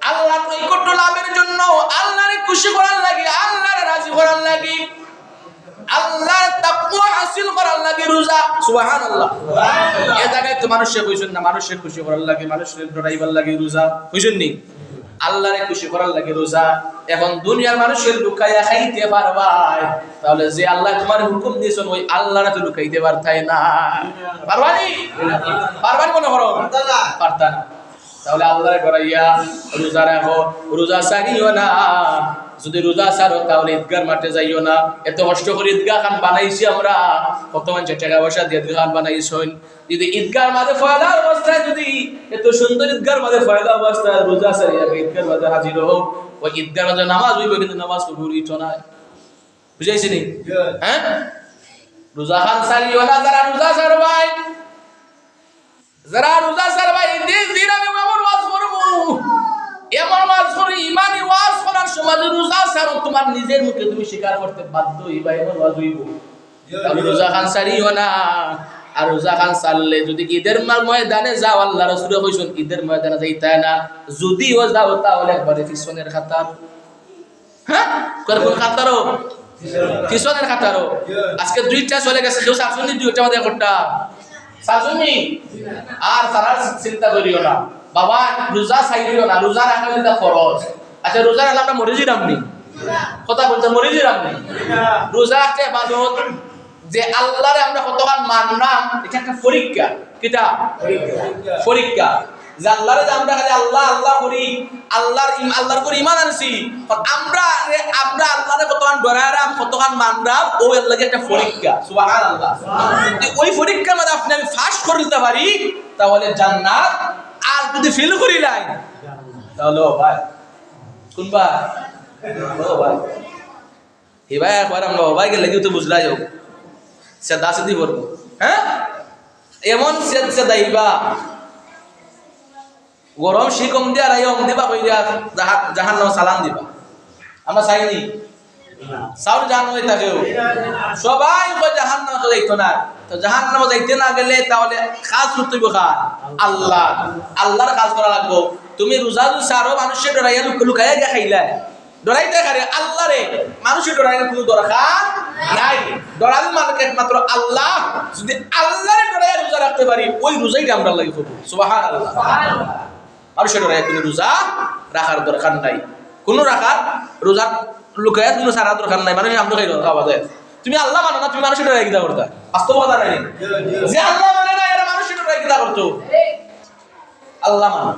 আল্লাহ নৈকট্য লাভের জন্য, আল্লাহরে খুশি করার লাগি, আল্লাহরে রাজি করার লাগি, আল্লাহর তাকওয়া হাসিল করার লাগি রোজা। সুবহানাল্লাহ। এই জায়গায় তো মানুষে কইছেন না, মানুষের খুশি করার লাগি, মানুষের ডরাইবার লাগি রোজা কইছেন নি? আল্লাহরে খুশি করার লাগি রোজা। এখন দুনিয়ার মানুষের লুকাইয়া খাইতে পারবাই, তাহলে যে আল্লাহ তোমার হুকুম দিয়েছেন ওই আল্লাহরে তো লুকাইতে পারতাই না। পারবানি? পারবানি মনে করো? পারতা না। তাহলে আল্লাহরে ডরাইয়া রোজা রাখো, রোজা ছাড়িও না। যদি রোজা ছাড়ো তাহলে ঈদগার মাঠে যাইও না। এত কষ্ট করে ঈদগাহ খান বানাইছি আমরা, কত মানুষ টাকা পয়সা দিয়ে ঈদগাহ খান বানাইছেন। যদি ঈদগার মাঝে ফয়লা অবস্থায়, যদি এত সুন্দর ঈদগার মাঝে ফয়লা অবস্থায় রোজা ছাড়িয়া ঈদগার মাঝে হাজির হোক, ওই ঈদগার মাঝে নামাজ হইবে কিন্তু নামাজ কবুল হইতো না। বুঝাইছি নি? হ্যাঁ, রোজা খান ছাড়িও না। যারা রোজা ছাড়বাই, যারা রোজা ছাড়বাই, দিন আমি এমন ওয়াজ করবো, এমন ওয়াজ করে ইমানি ওয়াজ করার সময় রোজা ছাড়ো, তোমার নিজের মুখে তুমি স্বীকার করতে বাধ্য হইবা এমন ওয়াজ হইব। তাহলে রোজা খান ছাড়িও না। আর রোজা খান ছাড়লে যদি ঈদের ময়দানে যাও, আল্লাহ রাসূল কইছেন ঈদের ময়দানে যাইতা না। যদিও যাও তাহলে একবারে পিছনের খাতার। হ্যাঁ, কোন খাতারও? পিছনের খাতারও। আজকে দুইটা চলে গেছে, কেউ শাশুনি দুইটা মধ্যে একটা শাশুনি। আর তারা চিন্তা করিও না বাবা, রোজা ছাইরিও না, রোজা রাখা এটা ফরজ। আচ্ছা, রোজা রাখলে আমরা মরে যাইরাম নি? কথা বলতে মরে যাইরাম নি? রোজা একটা ইবাদত, যে আল্লাহরে আমরা কতক্ষণ মানলাম, এটা একটা পরীক্ষা। কিটা পরীক্ষা? যে আল্লাহরে যে আমরা খালি আল্লাহ আল্লাহ করি, আল্লাহর করে ঈমান আনছি, আমরা আল্লাহরে কতক্ষণ ডরাইরাম, কতক্ষণ মানরাম, ওই আল্লাহর একটা পরীক্ষা। সুবহানাল্লাহ। ওই পরীক্ষার মধ্যে আপনি আমি পাস করে দিতে পারি তাহলে জান্নাত, আর যদি ফেল করি নাই তাহলে ও ভাই কোন ভাই, ও ভাই এই ভাই একবার আমরা ও ভাই গেলে তো বুঝলাই হোক সেদা সেদি করবো। হ্যাঁ, এমন সেদাইবা গরম শিকম দিয়া রাইম দিবা, কইরা জাহান্নাম সালাম দিবা। আমরা চাইনি সাউর জাহান্নাম থাকেও সবাই কই জাহান্নাম যাইতো না। তো জাহান্নাম যাইতে না গেলে তাহলে কাজ করতে হবে কার? আল্লাহ। আল্লাহর কাজ করা লাগবো। তুমি রোজা ছাড়ো, মানুষের ডরাইয়া লুকাইয়া গিয়া খাইলা, ডরাইতে খারে আল্লাহরে, মানুষের ডরাইয়ার কোনো দরকার নাই। ডরাল মানে একমাত্র আল্লাহ। যদি আল্লাহরে ডরাইয়া রোজা রাখতে পারি, ওই রোজাইটা আমরা লাগি করবো। সুবহানাল্লাহ। মানুষের ডরাইয়া কোনো রোজা রাখার দরকার নাই, কোনো রাখার রোজা লুকাইয়া কোনো সারা দরকার নাই। মানুষ আমরা খাই খাওয়া যায়। তুমি আল্লাহ মানো না, তুমি মানুষের ডরাইয়া কিতা করতা? বাস্তবতা নাই। যে আল্লাহ মানে না, এরা মানুষের ডরাইয়া কিতা করতো? আল্লাহ মানো।